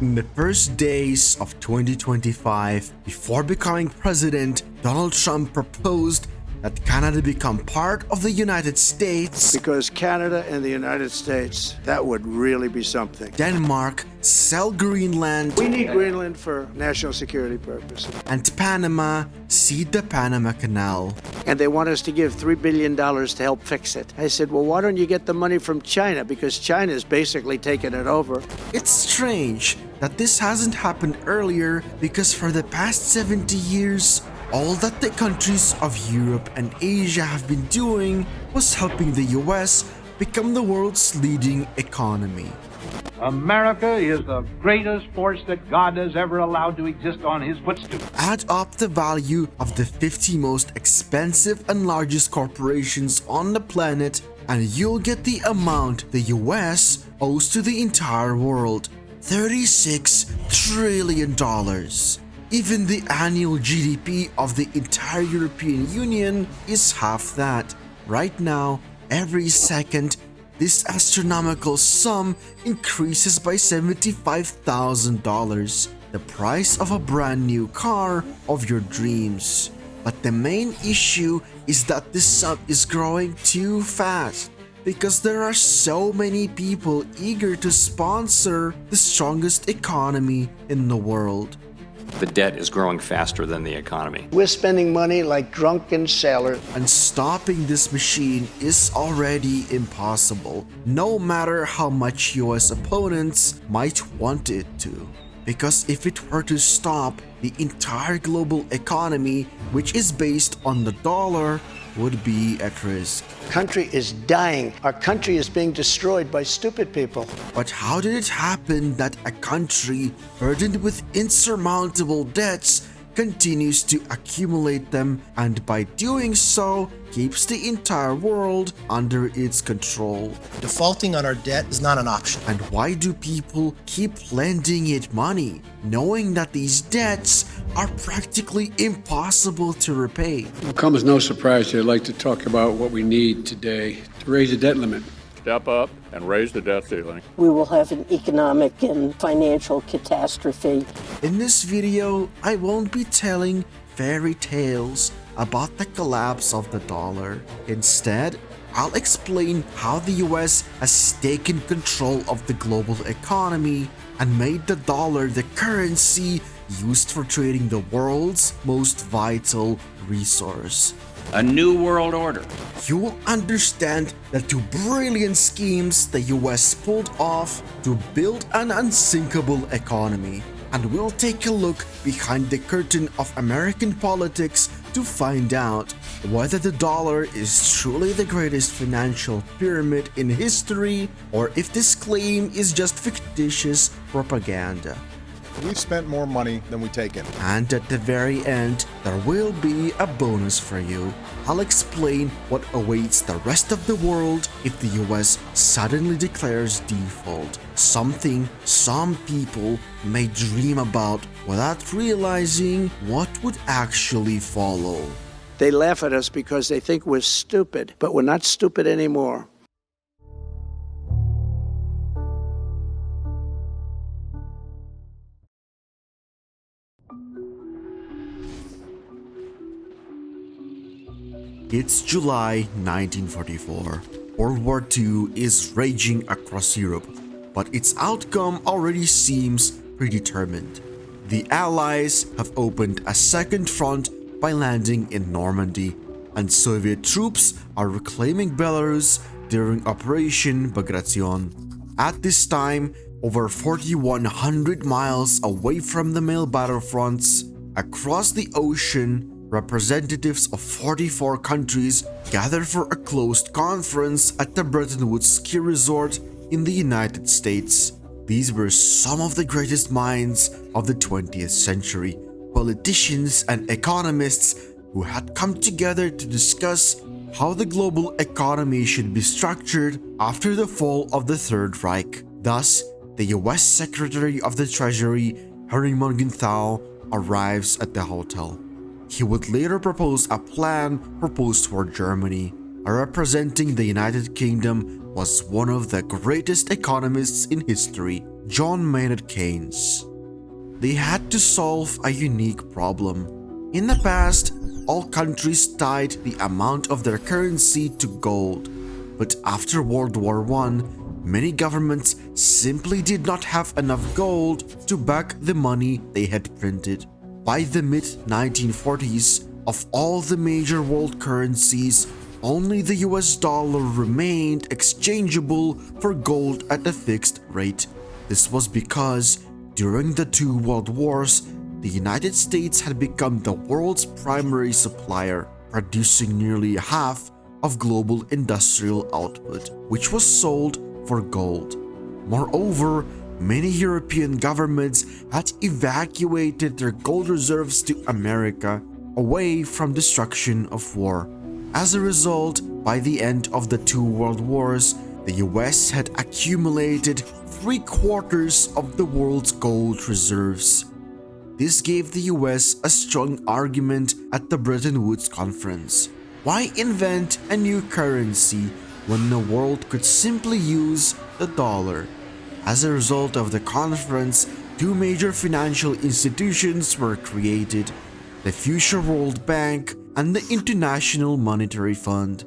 In the first days of 2025, before becoming president, Donald Trump proposed that Canada become part of the United States. Because Canada and the United States, that would really be something. Denmark sell Greenland. We need Greenland for national security purposes. And Panama cede the Panama Canal. And they want us to give $3 billion to help fix it. I said, well, why don't you get the money from China? Because China's basically taken it over. It's strange that this hasn't happened earlier, because for the past 70 years, all that the countries of Europe and Asia have been doing was helping the US become the world's leading economy. America is the greatest force that God has ever allowed to exist on his footstool. Add up the value of the 50 most expensive and largest corporations on the planet, and you'll get the amount the US owes to the entire world: $36 trillion. Even the annual GDP of the entire European Union is half that. Right now, every second, this astronomical sum increases by $75,000, the price of a brand new car of your dreams. But the main issue is that this sum is growing too fast, because there are so many people eager to sponsor the strongest economy in the world. The debt is growing faster than the economy. We're spending money like drunken sailors. And stopping this machine is already impossible, no matter how much US opponents might want it to. Because if it were to stop, the entire global economy, which is based on the dollar, would be at risk. Country is dying. Our country is being destroyed by stupid people. But how did it happen that a country burdened with insurmountable debts continues to accumulate them, and by doing so keeps the entire world under its control? Defaulting on our debt is not an option. And why do people keep lending it money, knowing that these debts are practically impossible to repay? It will come as no surprise that I'd like to talk about what we need today to raise the debt limit. Step up and raise the debt ceiling. We will have an economic and financial catastrophe. In this video, I won't be telling fairy tales about the collapse of the dollar. Instead, I'll explain how the US has taken control of the global economy and made the dollar the currency used for trading the world's most vital resource. A new world order. You will understand the two brilliant schemes the US pulled off to build an unsinkable economy. And we'll take a look behind the curtain of American politics to find out whether the dollar is truly the greatest financial pyramid in history, or if this claim is just fictitious propaganda. We've spent more money than we take in. And at the very end, there will be a bonus for you. I'll explain what awaits the rest of the world if the US suddenly declares default, something some people may dream about without realizing what would actually follow. They laugh at us because they think we're stupid, but we're not stupid anymore. It's July 1944. World War II is raging across Europe, but its outcome already seems predetermined. The Allies have opened a second front by landing in Normandy, and Soviet troops are reclaiming Belarus during Operation Bagration. At this time, over 4,100 miles away from the main battlefronts, across the ocean, representatives of 44 countries gathered for a closed conference at the Bretton Woods ski resort in the United States. These were some of the greatest minds of the 20th century, politicians and economists who had come together to discuss how the global economy should be structured after the fall of the Third Reich. Thus, the US Secretary of the Treasury, Henry Morgenthau, arrives at the hotel. He would later propose a plan for post-war Germany. representing the United Kingdom was one of the greatest economists in history, John Maynard Keynes. They had to solve a unique problem. In the past, all countries tied the amount of their currency to gold, but after World War I, many governments simply did not have enough gold to back the money they had printed. By the mid-1940s, of all the major world currencies, only the US dollar remained exchangeable for gold at a fixed rate. This was because during the two world wars, the United States had become the world's primary supplier, producing nearly half of global industrial output, which was sold for gold. Moreover, many European governments had evacuated their gold reserves to America, away from destruction of war. As a result, by the end of the two world wars, the US had accumulated 3/4 of the world's gold reserves. This gave the US a strong argument at the Bretton Woods Conference. Why invent a new currency when the world could simply use the dollar? As a result of the conference, two major financial institutions were created: the Future World Bank and the International Monetary Fund.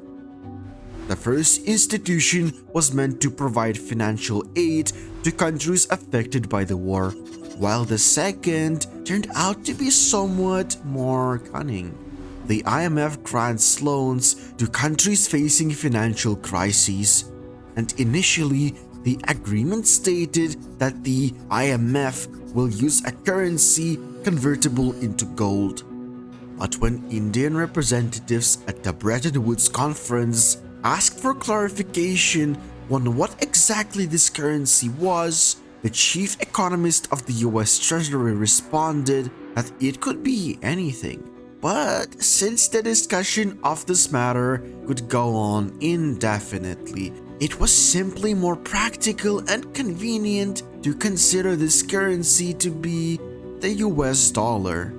The first institution was meant to provide financial aid to countries affected by the war, while the second turned out to be somewhat more cunning. The IMF grants loans to countries facing financial crises, and initially the agreement stated that the IMF will use a currency convertible into gold. But when Indian representatives at the Bretton Woods Conference asked for clarification on what exactly this currency was, the chief economist of the US Treasury responded that it could be anything. But since the discussion of this matter could go on indefinitely, it was simply more practical and convenient to consider this currency to be the US dollar.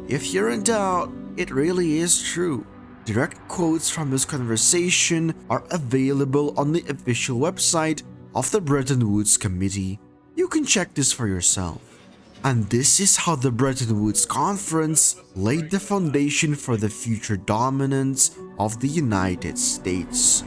If you're in doubt, it really is true. Direct quotes from this conversation are available on the official website of the Bretton Woods Committee. You can check this for yourself. And this is how the Bretton Woods Conference laid the foundation for the future dominance of the United States.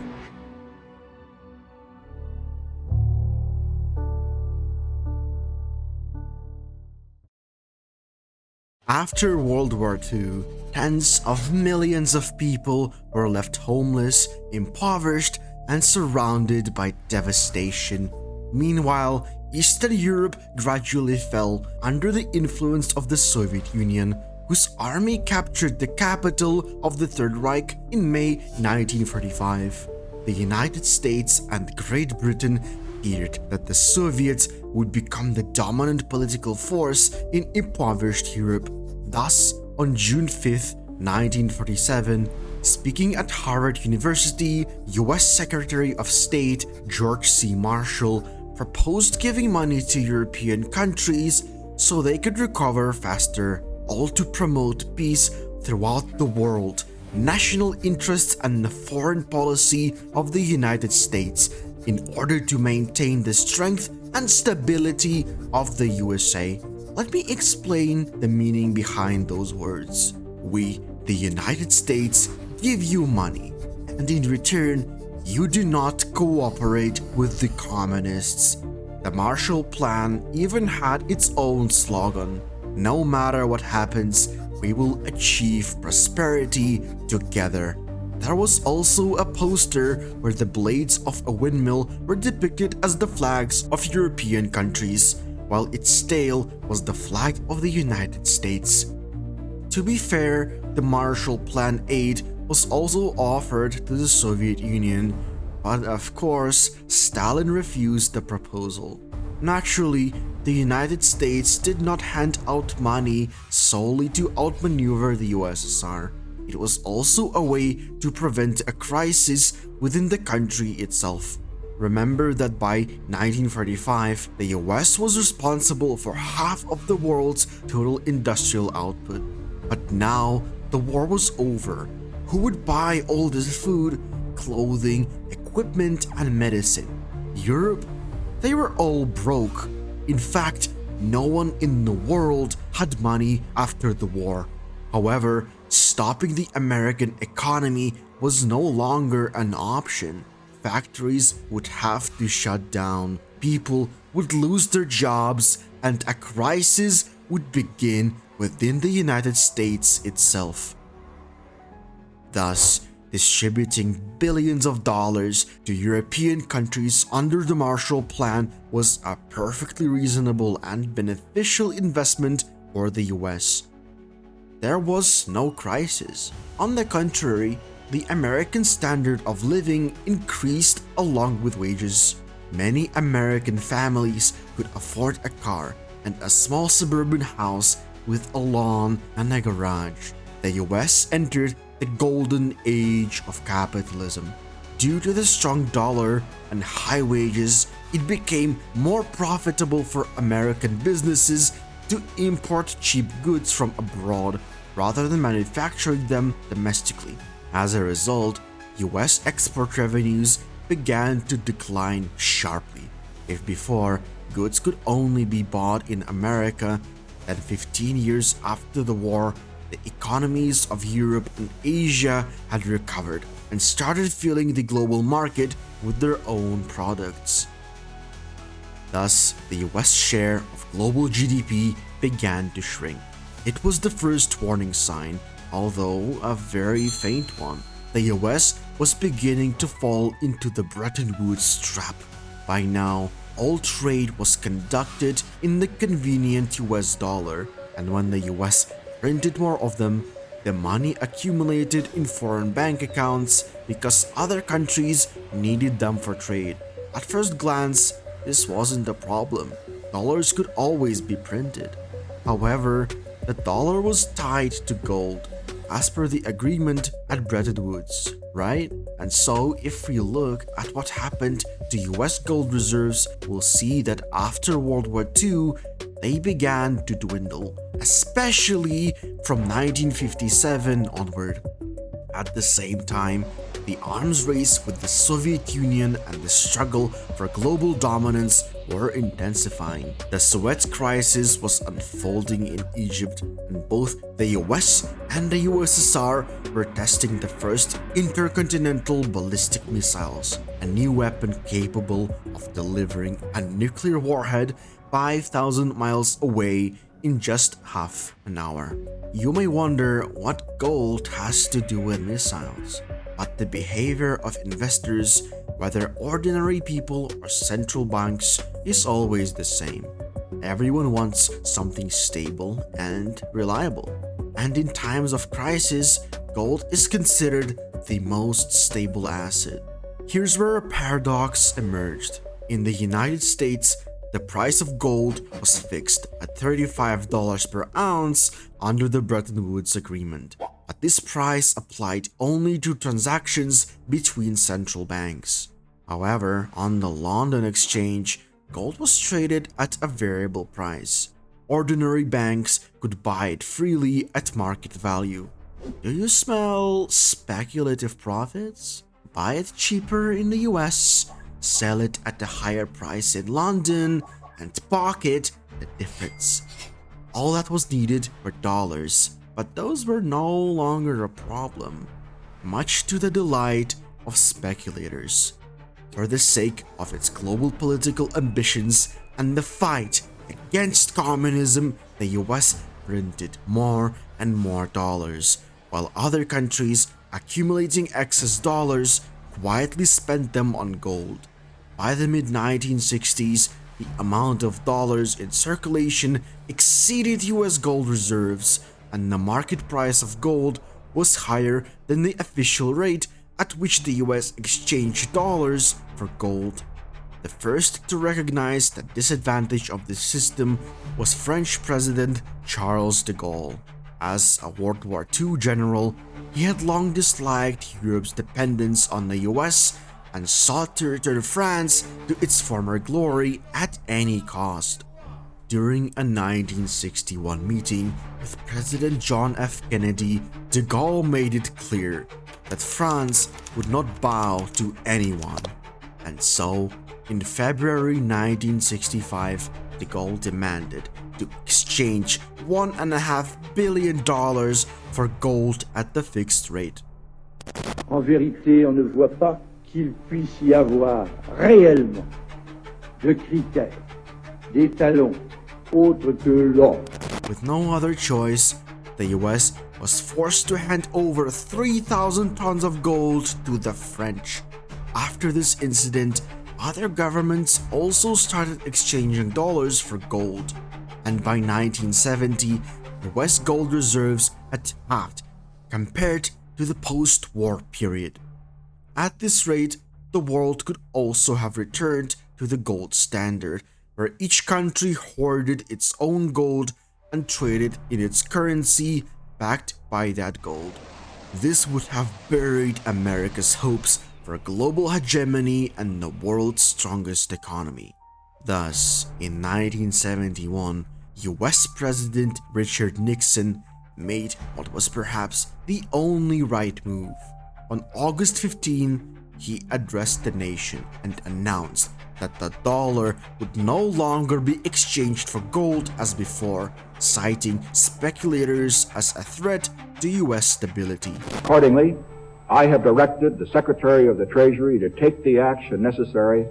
After World War II, tens of millions of people were left homeless, impoverished, and surrounded by devastation. Meanwhile, Eastern Europe gradually fell under the influence of the Soviet Union, whose army captured the capital of the Third Reich in May 1945. The United States and Great Britain feared that the Soviets would become the dominant political force in impoverished Europe. Thus, on June 5, 1947, speaking at Harvard University, US Secretary of State George C. Marshall proposed giving money to European countries so they could recover faster, all to promote peace throughout the world, national interests, and the foreign policy of the United States in order to maintain the strength and stability of the USA. Let me explain the meaning behind those words. We, the United States, give you money, and in return, you do not cooperate with the communists. The Marshall Plan even had its own slogan: "No matter what happens, we will achieve prosperity together." There was also a poster where the blades of a windmill were depicted as the flags of European countries, while its tail was the flag of the United States. To be fair, the Marshall Plan aid was also offered to the Soviet Union, but of course, Stalin refused the proposal. Naturally, the United States did not hand out money solely to outmaneuver the USSR. It was also a way to prevent a crisis within the country itself. Remember that by 1945, the US was responsible for half of the world's total industrial output. But now, the war was over. Who would buy all this food clothing, equipment, and medicine. Europe, they were all broke. In fact, no one in the world had money after the war. However, stopping the American economy was no longer an option. Factories would have to shut down, people would lose their jobs, and a crisis would begin within the United States itself. Thus, distributing billions of dollars to European countries under the Marshall Plan was a perfectly reasonable and beneficial investment for the US. There was no crisis. On the contrary, the American standard of living increased along with wages. Many American families could afford a car and a small suburban house with a lawn and a garage. The US entered the golden age of capitalism. Due to the strong dollar and high wages, it became more profitable for American businesses to import cheap goods from abroad rather than manufacturing them domestically. As a result, US export revenues began to decline sharply. If before, goods could only be bought in America, then 15 years after the war, the economies of Europe and Asia had recovered and started filling the global market with their own products. Thus, the US share of global GDP began to shrink. It was the first warning sign, although a very faint one. The US was beginning to fall into the Bretton Woods trap. By now, all trade was conducted in the convenient US dollar, and when the US printed more of them, the money accumulated in foreign bank accounts because other countries needed them for trade. At first glance, this wasn't a problem. Dollars could always be printed. However, the dollar was tied to gold, as per the agreement at Bretton Woods, right? And so, if we look at what happened to US gold reserves, we'll see that after World War II, they began to dwindle, especially from 1957 onward. At the same time, the arms race with the Soviet Union and the struggle for global dominance were intensifying. The Suez Crisis was unfolding in Egypt, and both the US and the USSR were testing the first intercontinental ballistic missiles, a new weapon capable of delivering a nuclear warhead 5,000 miles away in just half an hour. You may wonder what gold has to do with missiles, but the behavior of investors, whether ordinary people or central banks, is always the same. Everyone wants something stable and reliable, and in times of crisis, gold is considered the most stable asset. Here's where a paradox emerged. In the United States, the price of gold was fixed at $35 per ounce under the Bretton Woods Agreement, but this price applied only to transactions between central banks. However, on the London Exchange, gold was traded at a variable price. Ordinary banks could buy it freely at market value. Do you smell speculative profits? Buy it cheaper in the US, sell it at a higher price in London, and pocket the difference. All that was needed were dollars, but those were no longer a problem, much to the delight of speculators. For the sake of its global political ambitions and the fight against communism, the US printed more and more dollars, while other countries, accumulating excess dollars, quietly spent them on gold. By the mid-1960s, the amount of dollars in circulation exceeded US gold reserves, and the market price of gold was higher than the official rate at which the US exchanged dollars for gold. The first to recognize the disadvantage of this system was French President Charles de Gaulle. As a World War II general, he had long disliked Europe's dependence on the US and sought to return France to its former glory at any cost. During a 1961 meeting with President John F. Kennedy, de Gaulle made it clear that France would not bow to anyone. And so, in February 1965, de Gaulle demanded to exchange $1.5 billion for gold at the fixed rate. En vérité, on ne voit pas qu'il puisse y avoir réellement de critères, d'étalons autres que l'or. With no other choice, the US was forced to hand over 3,000 tons of gold to the French. After this incident, other governments also started exchanging dollars for gold, and by 1970, US gold reserves had halved compared to the post-war period. At this rate, the world could also have returned to the gold standard, where each country hoarded its own gold and traded in its currency backed by that gold. This would have buried America's hopes for global hegemony and the world's strongest economy. Thus, in 1971, US President Richard Nixon made what was perhaps the only right move. On August 15, he addressed the nation and announced that the dollar would no longer be exchanged for gold as before, citing speculators as a threat to US stability. Accordingly, I have directed the Secretary of the Treasury to take the action necessary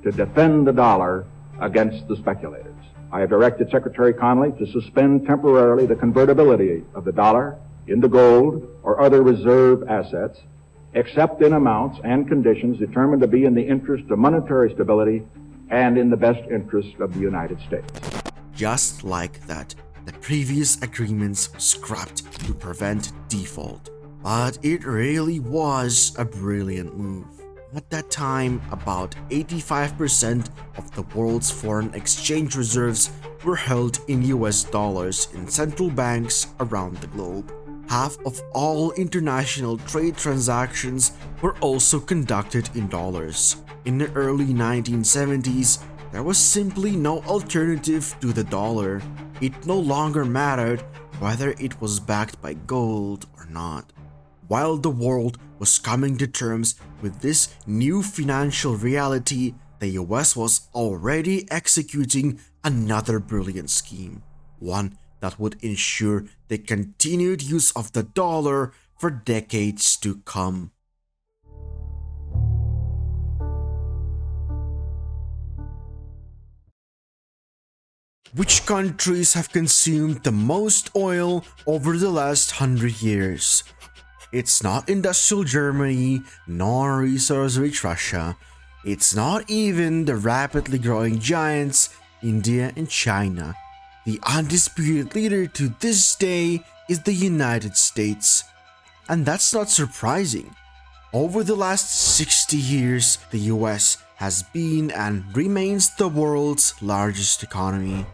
to defend the dollar against the speculators. I have directed Secretary Connally to suspend temporarily the convertibility of the dollar into gold or other reserve assets, except in amounts and conditions determined to be in the interest of monetary stability and in the best interest of the United States. Just like that, the previous agreements were scrapped to prevent default. But it really was a brilliant move. At that time, about 85% of the world's foreign exchange reserves were held in US dollars in central banks around the globe. Half of all international trade transactions were also conducted in dollars. In the early 1970s, there was simply no alternative to the dollar. It no longer mattered whether it was backed by gold or not. While the world was coming to terms with this new financial reality, the US was already executing another brilliant scheme, one that would ensure the continued use of the dollar for decades to come. Which countries have consumed the most oil over the last 100 years? It's not industrial Germany, nor resource-rich Russia. It's not even the rapidly growing giants India and China. The undisputed leader to this day is the United States. And that's not surprising. Over the last 60 years, the US has been and remains the world's largest economy.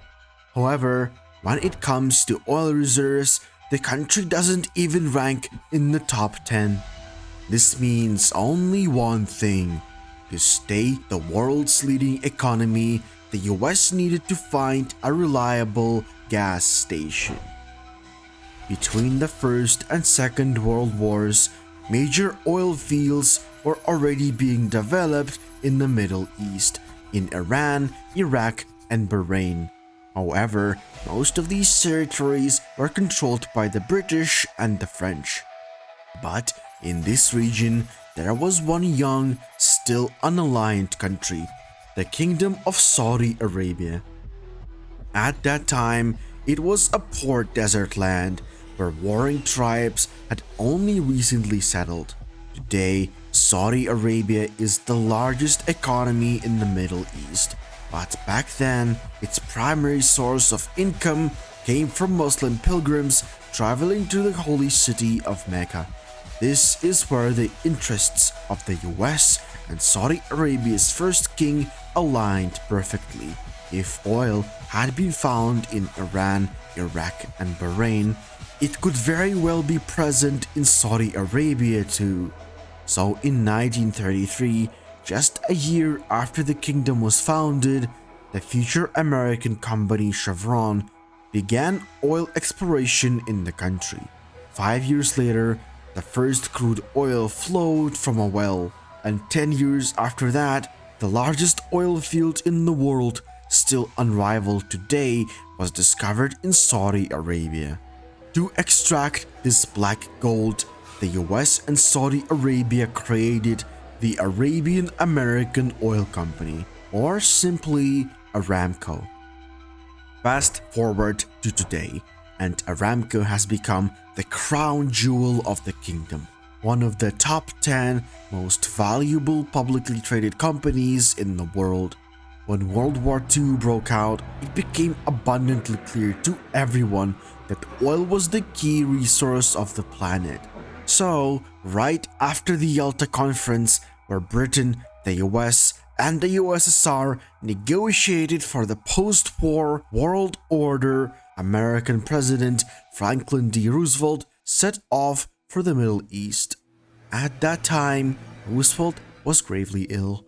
However, when it comes to oil reserves, the country doesn't even rank in the top 10. This means only one thing. To stay the world's leading economy, the US needed to find a reliable gas station. Between the First and Second World Wars, major oil fields were already being developed in the Middle East, in Iran, Iraq, and Bahrain. However, most of these territories were controlled by the British and the French. But in this region, there was one young, still unaligned country, the Kingdom of Saudi Arabia. At that time, it was a poor desert land where warring tribes had only recently settled. Today, Saudi Arabia is the largest economy in the Middle East. But back then, its primary source of income came from Muslim pilgrims traveling to the holy city of Mecca. This is where the interests of the US and Saudi Arabia's first king aligned perfectly. If oil had been found in Iran, Iraq, and Bahrain, it could very well be present in Saudi Arabia too. So in 1933, just a year after the kingdom was founded, the future American company Chevron began oil exploration in the country. 5 years later, The first crude oil flowed from a well, and 10 years after that, the largest oil field in the world, still unrivaled today, was discovered in Saudi Arabia. To extract this black gold, the US and Saudi Arabia created the Arabian American Oil Company, or simply Aramco. Fast forward to today, and Aramco has become the crown jewel of the kingdom, one of the top 10 most valuable publicly traded companies in the world. When World War II broke out, it became abundantly clear to everyone that oil was the key resource of the planet. So, right after the Yalta Conference, where Britain, the US, and the USSR negotiated for the post-war world order, American President Franklin D. Roosevelt set off for the Middle East. At that time, Roosevelt was gravely ill.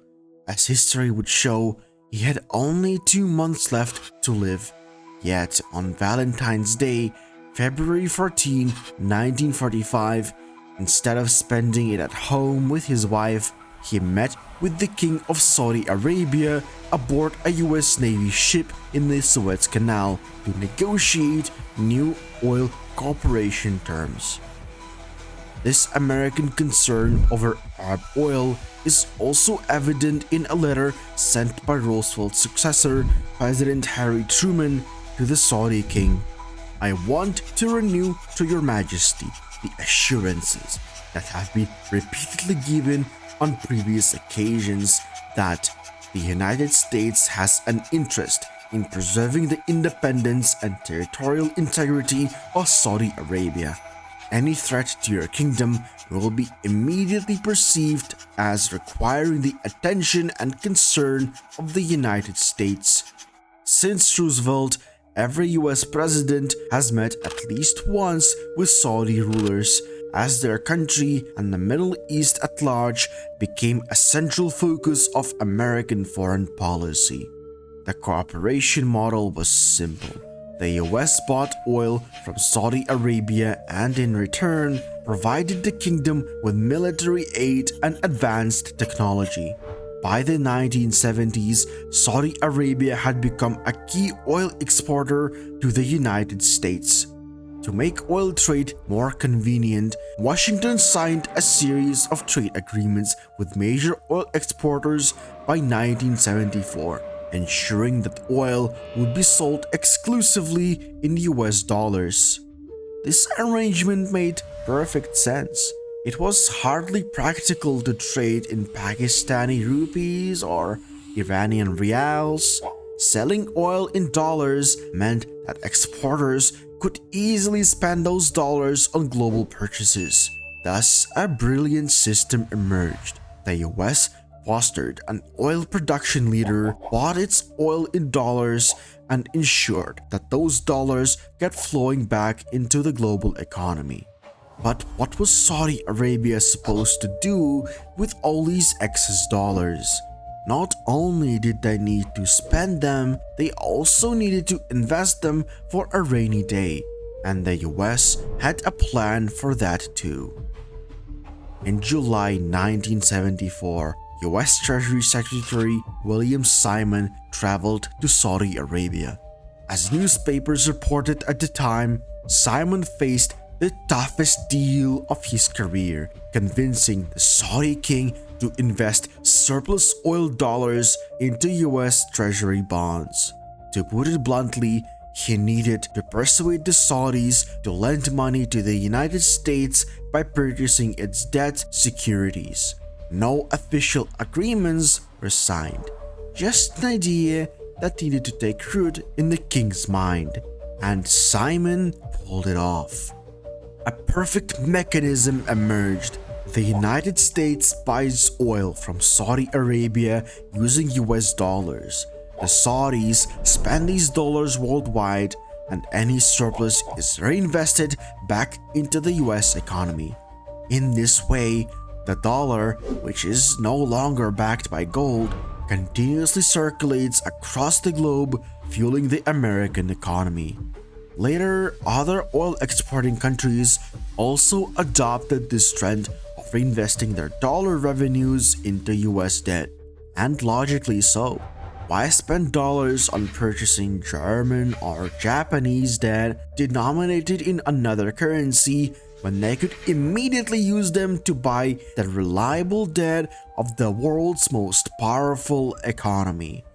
As history would show, he had only 2 months left to live. Yet, on Valentine's Day, February 14, 1945, instead of spending it at home with his wife, he met with the King of Saudi Arabia aboard a US Navy ship in the Suez Canal to negotiate new oil cooperation terms. This American concern over Arab oil is also evident in a letter sent by Roosevelt's successor, President Harry Truman, to the Saudi king. "I want to renew to your majesty the assurances that have been repeatedly given on previous occasions that the United States has an interest in preserving the independence and territorial integrity of Saudi Arabia. Any threat to your kingdom will be immediately perceived as requiring the attention and concern of the United States." Since Roosevelt, every US president has met at least once with Saudi rulers, as their country and the Middle East at large became a central focus of American foreign policy. The cooperation model was simple. The US bought oil from Saudi Arabia and in return provided the kingdom with military aid and advanced technology. By the 1970s, Saudi Arabia had become a key oil exporter to the United States. To make oil trade more convenient, Washington signed a series of trade agreements with major oil exporters by 1974, ensuring that oil would be sold exclusively in US dollars. This arrangement made perfect sense. It was hardly practical to trade in Pakistani rupees or Iranian rials. Selling oil in dollars meant that exporters could easily spend those dollars on global purchases. Thus, a brilliant system emerged. The US fostered an oil production leader, bought its oil in dollars, and ensured that those dollars get flowing back into the global economy. But what was Saudi Arabia supposed to do with all these excess dollars? Not only did they need to spend them, they also needed to invest them for a rainy day, and the US had a plan for that too. In July 1974, US Treasury Secretary William Simon traveled to Saudi Arabia. As newspapers reported at the time, Simon faced the toughest deal of his career, convincing the Saudi king to invest surplus oil dollars into US Treasury bonds. To put it bluntly, he needed to persuade the Saudis to lend money to the United States by purchasing its debt securities. No official agreements were signed, just an idea that needed to take root in the king's mind, and Simon pulled it off. A perfect mechanism emerged. The United States buys oil from Saudi Arabia using US dollars. The Saudis spend these dollars worldwide, and any surplus is reinvested back into the US economy. In this way, the dollar, which is no longer backed by gold, continuously circulates across the globe, fueling the American economy. Later, other oil exporting countries also adopted this trend of reinvesting their dollar revenues into US debt, and logically so. Why spend dollars on purchasing German or Japanese debt denominated in another currency when they could immediately use them to buy the reliable debt of the world's most powerful economy?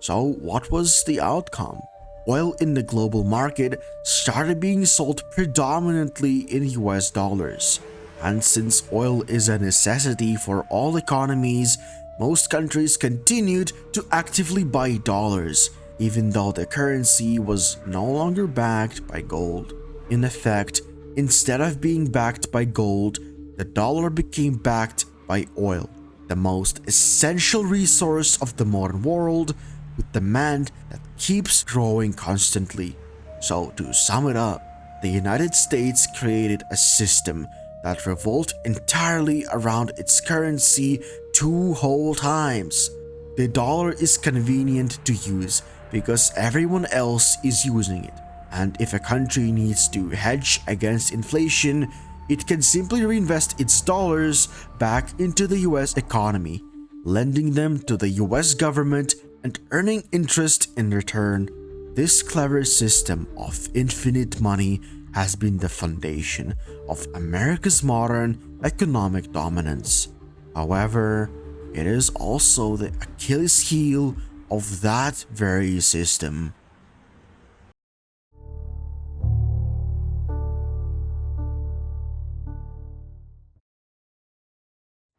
So what was the outcome? Oil in the global market started being sold predominantly in US dollars. And since oil is a necessity for all economies, most countries continued to actively buy dollars, even though the currency was no longer backed by gold. In effect, instead of being backed by gold, the dollar became backed by oil, the most essential resource of the modern world, with demand that keeps growing constantly. So to sum it up, the United States created a system that revolved entirely around its currency 2 whole times. The dollar is convenient to use because everyone else is using it, and if a country needs to hedge against inflation, it can simply reinvest its dollars back into the US economy, lending them to the US government and earning interest in return. This clever system of infinite money has been the foundation of America's modern economic dominance. However, it is also the Achilles heel of that very system.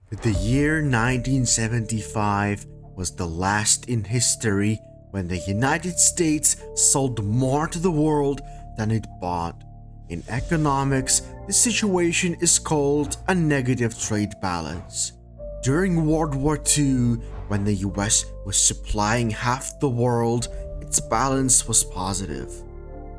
The year 1975 was the last in history when the United States sold more to the world than it bought. In economics, this situation is called a negative trade balance. During World War II, when the US was supplying half the world, its balance was positive.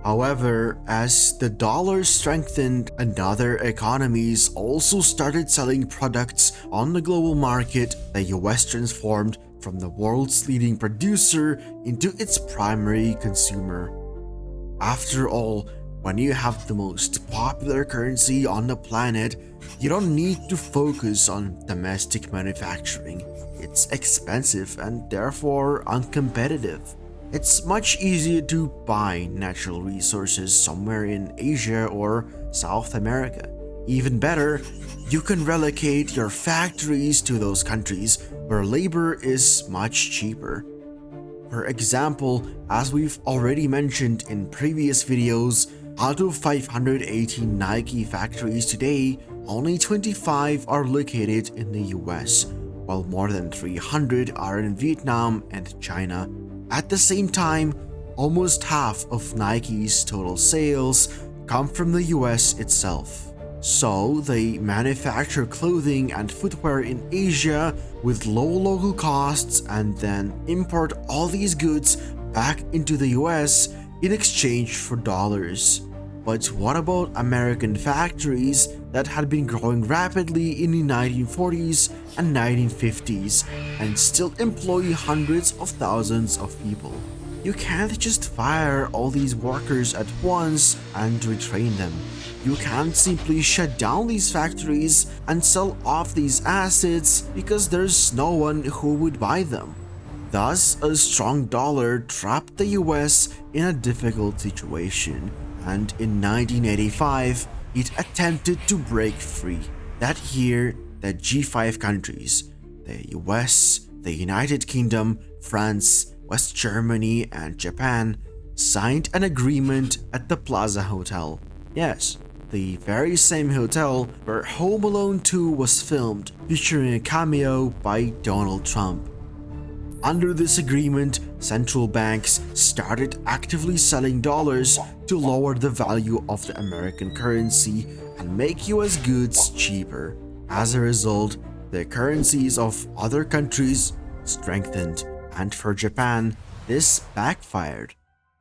However, as the dollar strengthened and other economies also started selling products on the global market, the US transformed from the world's leading producer into its primary consumer. After all, when you have the most popular currency on the planet, you don't need to focus on domestic manufacturing. It's expensive and therefore uncompetitive. It's much easier to buy natural resources somewhere in Asia or South America. Even better, you can relocate your factories to those countries where labor is much cheaper. For example, as we've already mentioned in previous videos, out of 518 Nike factories today, only 25 are located in the US, while more than 300 are in Vietnam and China. At the same time, almost half of Nike's total sales come from the US itself. So they manufacture clothing and footwear in Asia with low local costs and then import all these goods back into the US in exchange for dollars. But what about American factories that had been growing rapidly in the 1940s and 1950s and still employ hundreds of thousands of people? You can't just fire all these workers at once and retrain them. You can't simply shut down these factories and sell off these assets because there's no one who would buy them. Thus, a strong dollar trapped the US in a difficult situation, and in 1985, it attempted to break free. That year, the G5 countries, the US, the United Kingdom, France, West Germany, and Japan, signed an agreement at the Plaza Hotel. Yes, the very same hotel where Home Alone 2 was filmed, featuring a cameo by Donald Trump. Under this agreement, central banks started actively selling dollars to lower the value of the American currency and make US goods cheaper. As a result, the currencies of other countries strengthened, and for Japan, this backfired.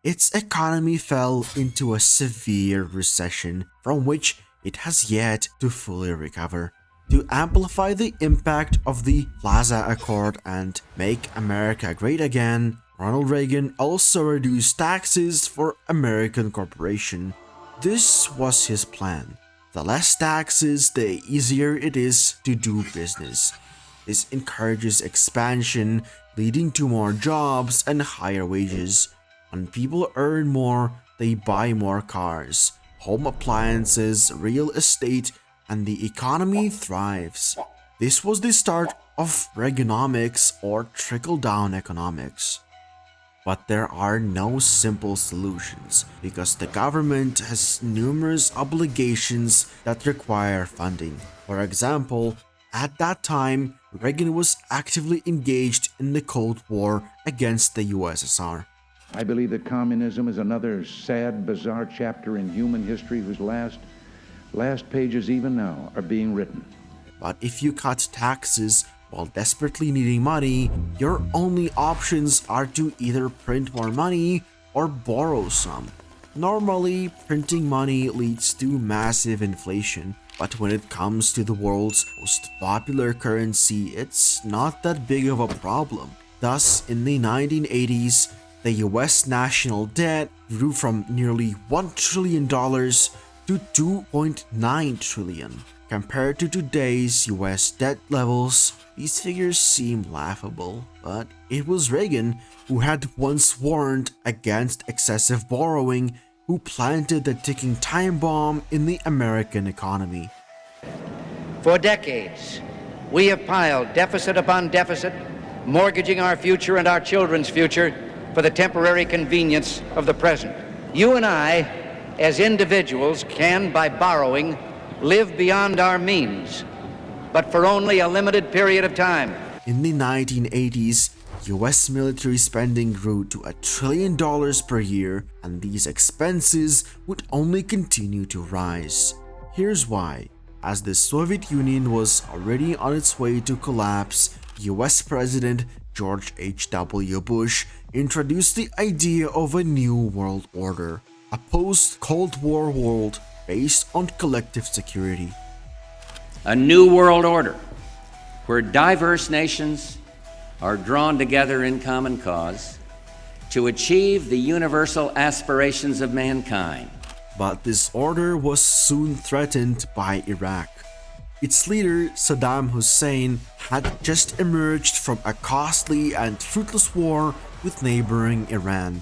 Its economy fell into a severe recession from which it has yet to fully recover. To amplify the impact of the Plaza Accord and make America great again, Ronald Reagan also reduced taxes for American corporations. This was his plan. The less taxes, the easier it is to do business. This encourages expansion, leading to more jobs and higher wages. When people earn more, they buy more cars, home appliances, real estate, and the economy thrives. This was the start of Reaganomics, or trickle-down economics. But there are no simple solutions because the government has numerous obligations that require funding. For example, at that time, Reagan was actively engaged in the Cold War against the USSR. I believe that communism is another sad, bizarre chapter in human history whose last pages even now are being written. But if you cut taxes while desperately needing money, your only options are to either print more money or borrow some. Normally, printing money leads to massive inflation, but when it comes to the world's most popular currency, it's not that big of a problem. Thus, in the 1980s, the US national debt grew from nearly $1 trillion to $2.9 trillion. Compared to today's US debt levels, these figures seem laughable, but it was Reagan, who had once warned against excessive borrowing, who planted the ticking time bomb in the American economy. For decades, we have piled deficit upon deficit, mortgaging our future and our children's future for the temporary convenience of the present. You and I, as individuals, can, by borrowing, live beyond our means, but for only a limited period of time. In the 1980s, US military spending grew to $1 trillion per year, and these expenses would only continue to rise. Here's why. As the Soviet Union was already on its way to collapse, US President George H.W. Bush introduced the idea of a new world order, a post-Cold War world based on collective security. A new world order where diverse nations are drawn together in common cause to achieve the universal aspirations of mankind. But this order was soon threatened by Iraq. Its leader, Saddam Hussein, had just emerged from a costly and fruitless war with neighboring Iran.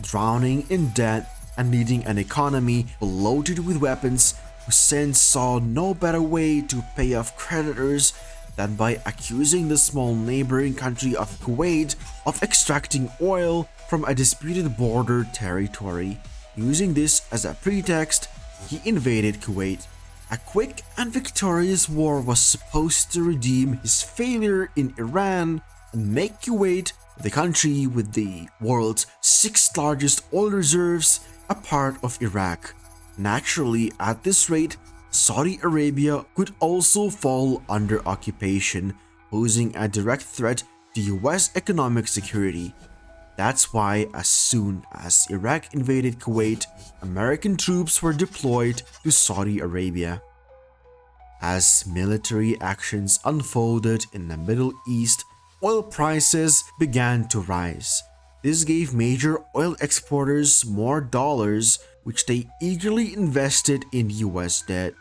Drowning in debt and leading an economy loaded with weapons, Hussein saw no better way to pay off creditors than by accusing the small neighboring country of Kuwait of extracting oil from a disputed border territory. Using this as a pretext, he invaded Kuwait. A quick and victorious war was supposed to redeem his failure in Iran and make Kuwait, the country with the world's 6th largest oil reserves, a part of Iraq. Naturally, at this rate, Saudi Arabia could also fall under occupation, posing a direct threat to US economic security. That's why, as soon as Iraq invaded Kuwait, American troops were deployed to Saudi Arabia. As military actions unfolded in the Middle East, oil prices began to rise. This gave major oil exporters more dollars, which they eagerly invested in US debt.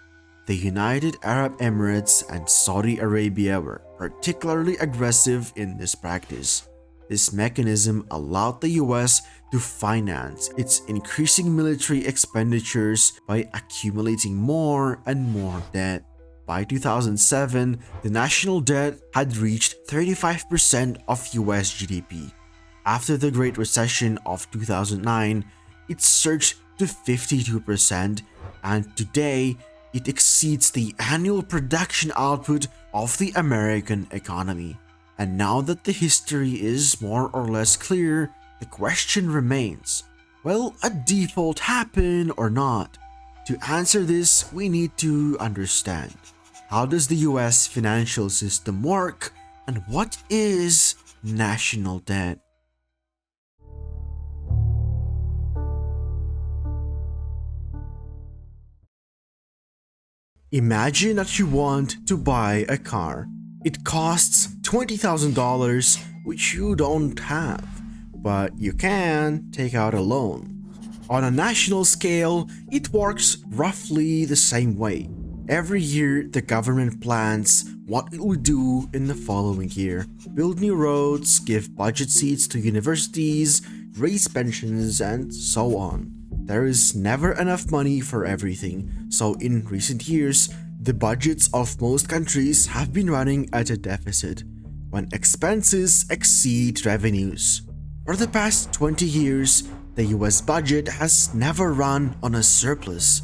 The United Arab Emirates and Saudi Arabia were particularly aggressive in this practice. This mechanism allowed the US to finance its increasing military expenditures by accumulating more and more debt. By 2007, the national debt had reached 35% of US GDP. After the Great Recession of 2009, it surged to 52%, and today it exceeds the annual production output of the American economy. And now that the history is more or less clear, the question remains, will a default happen or not? To answer this, we need to understand, how does the US financial system work, and what is national debt? Imagine that you want to buy a car. It costs $20,000, which you don't have. but you can take out a loan. On a national scale, it works roughly the same way. Every year, the government plans what it will do in the following year. Build new roads, give budget seats to universities, raise pensions, and so on. There is never enough money for everything, so in recent years, the budgets of most countries have been running at a deficit, when expenses exceed revenues. For the past 20 years, the US budget has never run on a surplus.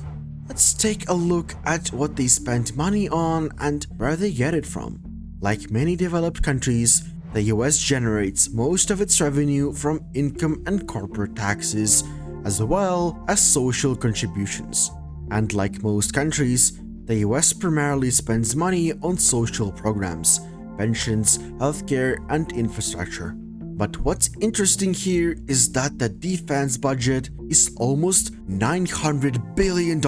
Let's take a look at what they spend money on and where they get it from. Like many developed countries, the US generates most of its revenue from income and corporate taxes, as well as social contributions. And like most countries, the US primarily spends money on social programs, pensions, healthcare, and infrastructure. But what's interesting here is that the defense budget is almost $900 billion.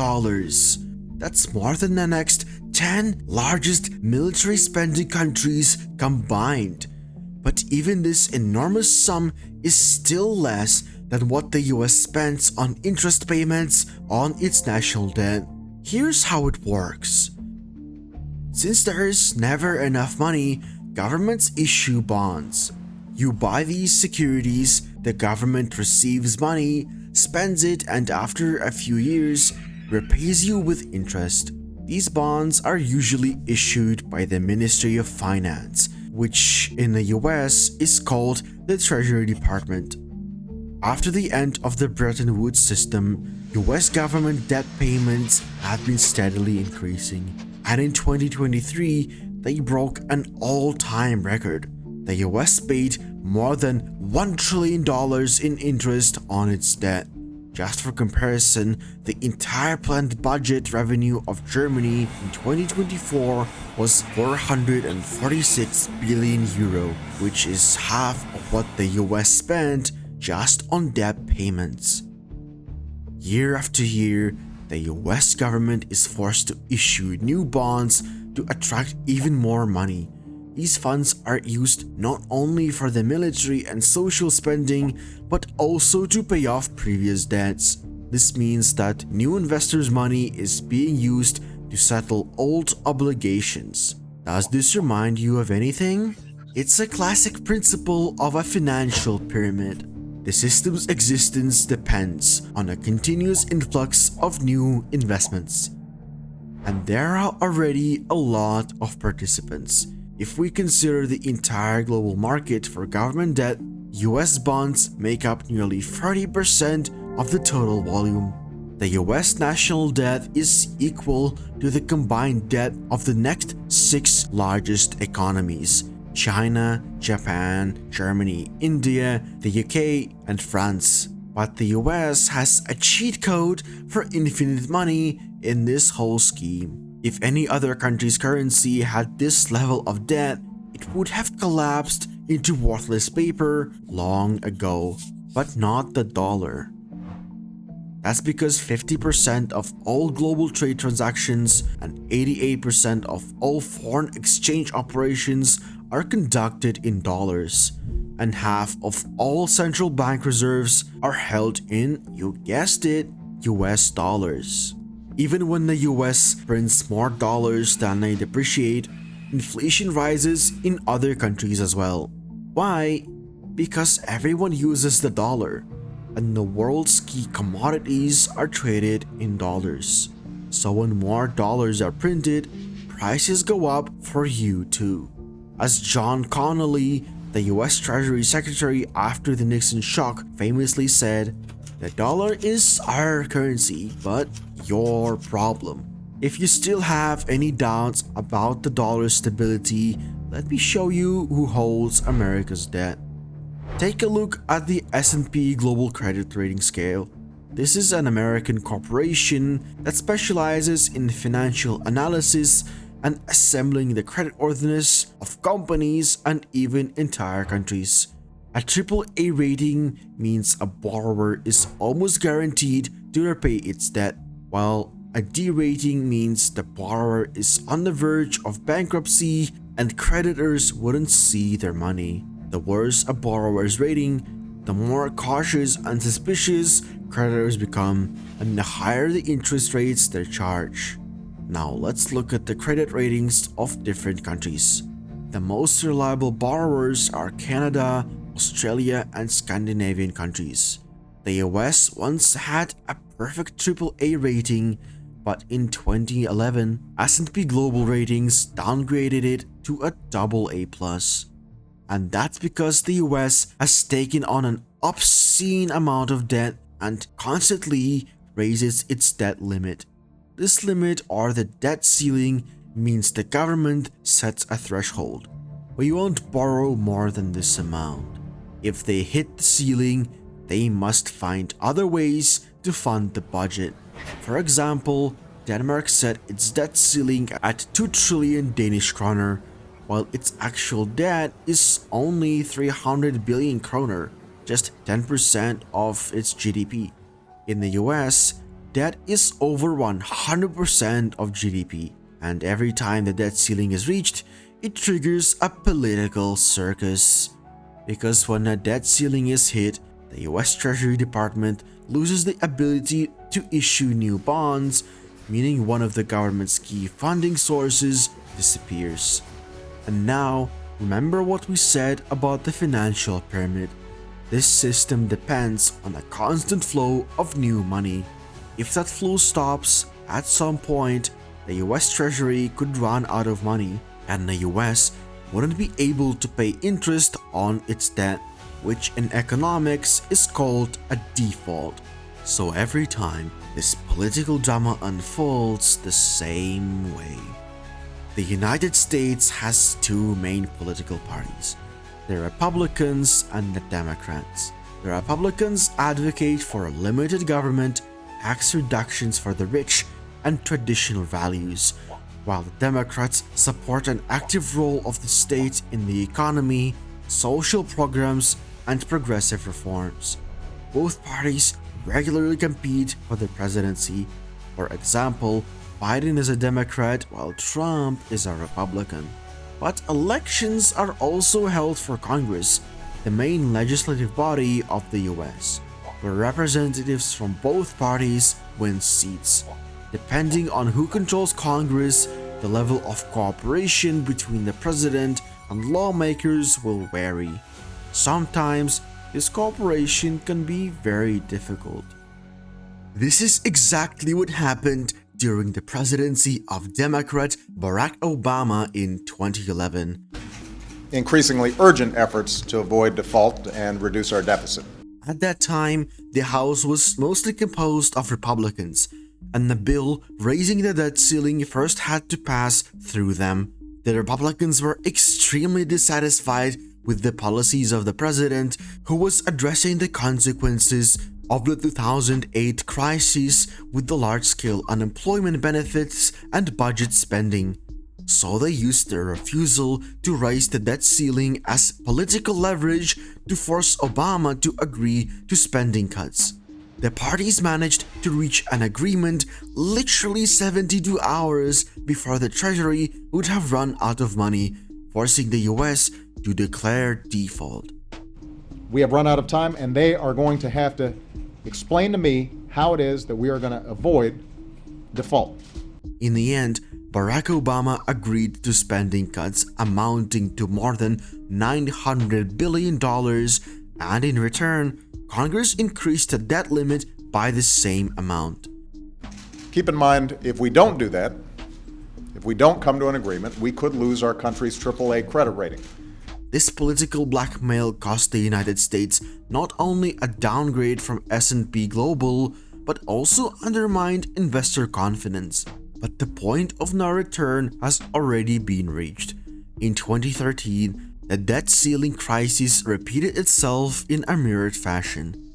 That's more than the next 10 largest military spending countries combined. But even this enormous sum is still less than what the US spends on interest payments on its national debt. Here's how it works. Since there is never enough money, governments issue bonds. You buy these securities, the government receives money, spends it, and after a few years, repays you with interest. These bonds are usually issued by the Ministry of Finance, which in the US is called the Treasury Department. After the end of the Bretton Woods system, US government debt payments have been steadily increasing, and in 2023, they broke an all-time record. The US paid more than $1 trillion in interest on its debt. Just for comparison, the entire planned budget revenue of Germany in 2024 was 446 billion euro, which is half of what the US spent just on debt payments. Year after year, the US government is forced to issue new bonds to attract even more money. These funds are used not only for the military and social spending, but also to pay off previous debts. This means that new investors' money is being used to settle old obligations. Does this remind you of anything? It's a classic principle of a financial pyramid. The system's existence depends on a continuous influx of new investments. And there are already a lot of participants. If we consider the entire global market for government debt, US bonds make up nearly 30% of the total volume. The US national debt is equal to the combined debt of the next 6 largest economies: China, Japan, Germany, India, the UK, and France. But the US has a cheat code for infinite money in this whole scheme. If any other country's currency had this level of debt, it would have collapsed into worthless paper long ago, but not the dollar. That's because 50% of all global trade transactions and 88% of all foreign exchange operations are conducted in dollars, and half of all central bank reserves are held in, you guessed it, US dollars. Even when the US prints more dollars than they depreciate, inflation rises in other countries as well. Why? Because everyone uses the dollar, and the world's key commodities are traded in dollars. So when more dollars are printed, prices go up for you too. As John Connolly, the US Treasury Secretary after the Nixon shock, famously said, "The dollar is our currency, but your problem." If you still have any doubts about the dollar's stability, let me show you who holds America's debt. Take a look at the S&P Global Credit Rating Scale. This is an American corporation that specializes in financial analysis and assembling the creditworthiness of companies and even entire countries. A AAA rating means a borrower is almost guaranteed to repay its debt, while a D rating means the borrower is on the verge of bankruptcy and creditors wouldn't see their money. The worse a borrower's rating, the more cautious and suspicious creditors become, and the higher the interest rates they charge. Now let's look at the credit ratings of different countries. The most reliable borrowers are Canada, Australia, and Scandinavian countries. The US once had a perfect AAA rating, but in 2011, S&P Global Ratings downgraded it to a AA+. And that's because the US has taken on an obscene amount of debt and constantly raises its debt limit. This limit, or the debt ceiling, means the government sets a threshold. We won't borrow more than this amount. If they hit the ceiling, they must find other ways to fund the budget. For example, Denmark set its debt ceiling at 2 trillion Danish kroner, while its actual debt is only 300 billion kroner, just 10% of its GDP. In the US, debt is over 100% of GDP, and every time the debt ceiling is reached, it triggers a political circus. Because when a debt ceiling is hit, the US Treasury Department loses the ability to issue new bonds, meaning one of the government's key funding sources disappears. And now, remember what we said about the financial pyramid. This system depends on a constant flow of new money. If that flow stops, at some point, the US Treasury could run out of money, and the US wouldn't be able to pay interest on its debt, which in economics is called a default. So every time, this political drama unfolds the same way. The United States has two main political parties, the Republicans and the Democrats. The Republicans advocate for a limited government, tax reductions for the rich, and traditional values, while the Democrats support an active role of the state in the economy, social programs, and progressive reforms. Both parties regularly compete for the presidency. For example, Biden is a Democrat while Trump is a Republican. But elections are also held for Congress, the main legislative body of the US, where representatives from both parties win seats. Depending on who controls Congress, the level of cooperation between the president and lawmakers will vary. Sometimes, this cooperation can be very difficult. This is exactly what happened during the presidency of Democrat Barack Obama in 2011. Increasingly urgent efforts to avoid default and reduce our deficit. At that time, the House was mostly composed of Republicans, and the bill raising the debt ceiling first had to pass through them. The Republicans were extremely dissatisfied with the policies of the president, who was addressing the consequences of the 2008 crisis with the large-scale unemployment benefits and budget spending. So they used their refusal to raise the debt ceiling as political leverage to force Obama to agree to spending cuts. The parties managed to reach an agreement literally 72 hours before the Treasury would have run out of money, forcing the US to declare default. We have run out of time, and they are going to have to explain to me how it is that we are going to avoid default. In the end, Barack Obama agreed to spending cuts amounting to more than $900 billion, and in return, Congress increased the debt limit by the same amount. Keep in mind, if we don't do that, if we don't come to an agreement, we could lose our country's AAA credit rating. This political blackmail cost the United States not only a downgrade from S&P Global, but also undermined investor confidence. But the point of no return has already been reached. In 2013, the debt ceiling crisis repeated itself in a mirrored fashion.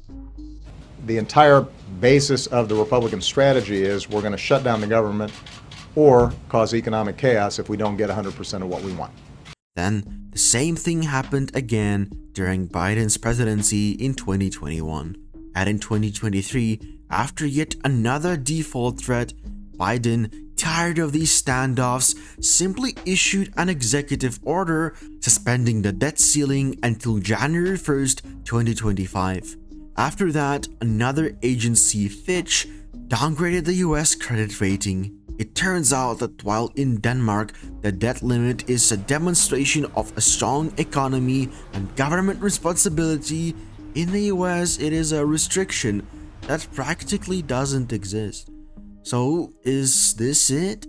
The entire basis of the Republican strategy is we're going to shut down the government or cause economic chaos if we don't get 100% of what we want. Then, the same thing happened again during Biden's presidency in 2021. And in 2023, after yet another default threat, Biden tired of these standoffs, simply issued an executive order suspending the debt ceiling until January 1st, 2025. After that, another agency, Fitch, downgraded the US credit rating. It turns out that while in Denmark, the debt limit is a demonstration of a strong economy and government responsibility, in the US it is a restriction that practically doesn't exist. So, is this it?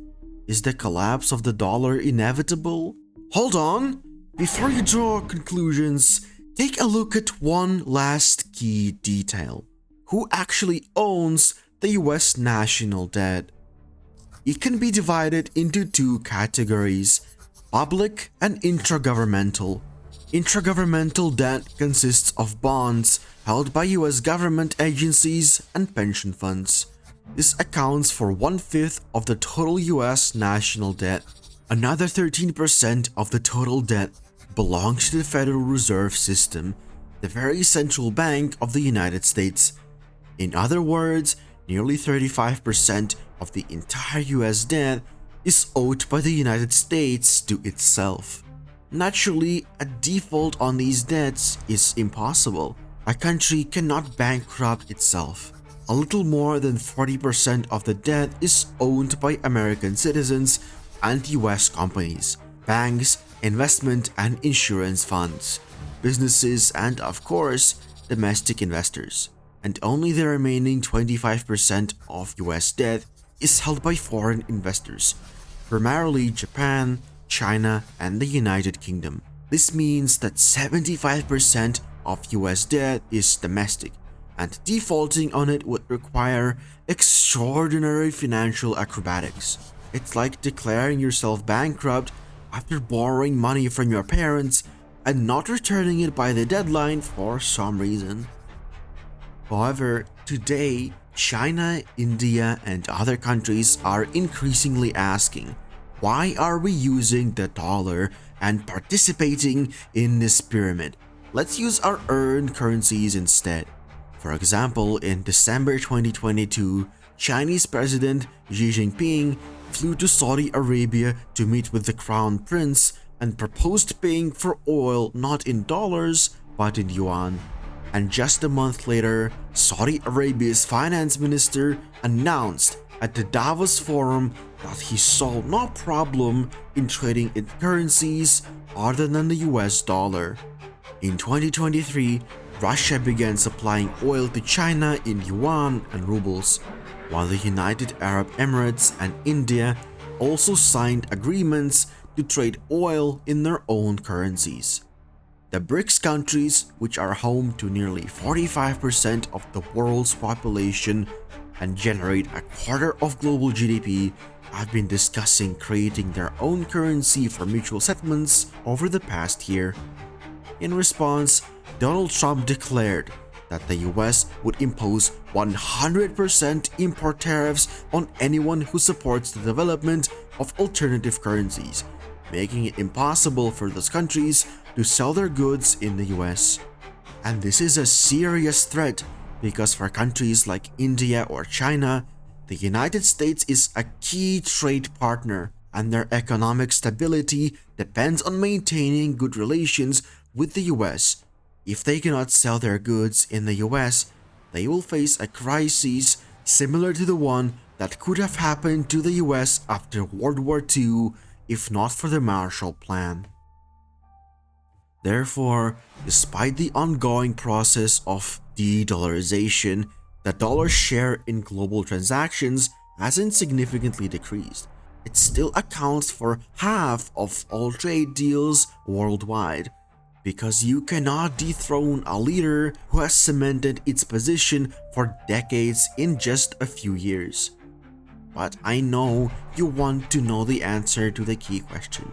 Is the collapse of the dollar inevitable? Hold on! Before you draw conclusions, take a look at one last key detail. Who actually owns the US national debt? It can be divided into two categories: public and intragovernmental. Intragovernmental debt consists of bonds held by US government agencies and pension funds. This accounts for 1/5 of the total US national debt. Another 13% of the total debt belongs to the Federal Reserve System, the very central bank of the United States. In other words, nearly 35% of the entire US debt is owed by the United States to itself. Naturally, a default on these debts is impossible. A country cannot bankrupt itself. A little more than 40% of the debt is owned by American citizens and US companies, banks, investment and insurance funds, businesses, and of course, domestic investors. And only the remaining 25% of US debt is held by foreign investors, primarily Japan, China, and the United Kingdom. This means that 75% of US debt is domestic, and defaulting on it would require extraordinary financial acrobatics. It's like declaring yourself bankrupt after borrowing money from your parents and not returning it by the deadline for some reason. However, today, China, India, and other countries are increasingly asking, why are we using the dollar and participating in this pyramid? Let's use our earned currencies instead. For example, in December 2022, Chinese President Xi Jinping flew to Saudi Arabia to meet with the Crown Prince and proposed paying for oil not in dollars but in yuan. And just a month later, Saudi Arabia's finance minister announced at the Davos Forum that he saw no problem in trading in currencies other than the US dollar. In 2023, Russia began supplying oil to China in yuan and rubles, while the United Arab Emirates and India also signed agreements to trade oil in their own currencies. The BRICS countries, which are home to nearly 45% of the world's population and generate a quarter of global GDP, have been discussing creating their own currency for mutual settlements over the past year. In response, Donald Trump declared that the US would impose 100% import tariffs on anyone who supports the development of alternative currencies, making it impossible for those countries to sell their goods in the US. And this is a serious threat because for countries like India or China, the United States is a key trade partner, and their economic stability depends on maintaining good relations with the US. If they cannot sell their goods in the US, they will face a crisis similar to the one that could have happened to the US after World War II if not for the Marshall Plan. Therefore, despite the ongoing process of de-dollarization, the dollar's share in global transactions hasn't significantly decreased. It still accounts for half of all trade deals worldwide, because you cannot dethrone a leader who has cemented its position for decades in just a few years. But I know you want to know the answer to the key question.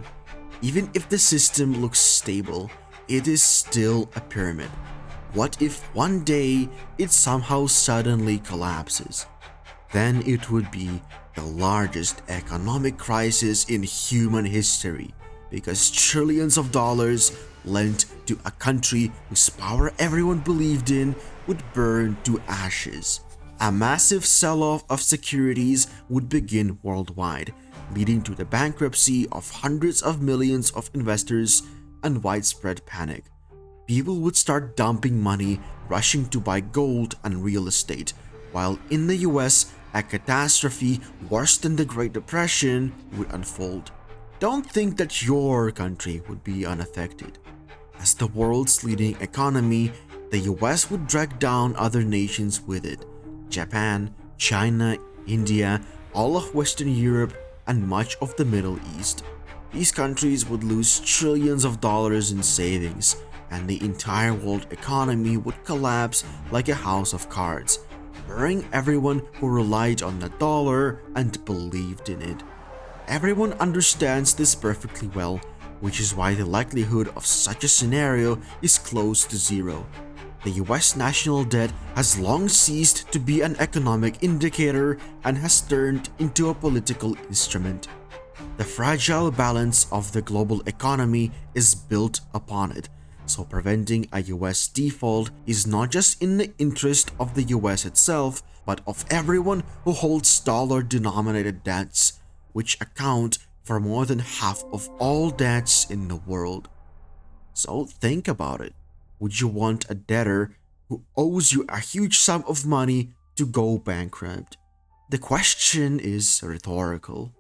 Even if the system looks stable, it is still a pyramid. What if one day it somehow suddenly collapses? Then it would be the largest economic crisis in human history, because trillions of dollars lent to a country whose power everyone believed in would burn to ashes. a massive sell-off of securities would begin worldwide, leading to the bankruptcy of hundreds of millions of investors and widespread panic. People would start dumping money, rushing to buy gold and real estate, while in the US, a catastrophe worse than the Great Depression would unfold. Don't think that your country would be unaffected. As the world's leading economy, the US would drag down other nations with it. Japan, China, India, all of Western Europe, and much of the Middle East. These countries would lose trillions of dollars in savings, and the entire world economy would collapse like a house of cards, burying everyone who relied on the dollar and believed in it. Everyone understands this perfectly well, which is why the likelihood of such a scenario is close to zero. The US national debt has long ceased to be an economic indicator and has turned into a political instrument. The fragile balance of the global economy is built upon it, so preventing a US default is not just in the interest of the US itself, but of everyone who holds dollar-denominated debts, which account for more than half of all debts in the world. So think about it. Would you want a debtor who owes you a huge sum of money to go bankrupt? The question is rhetorical.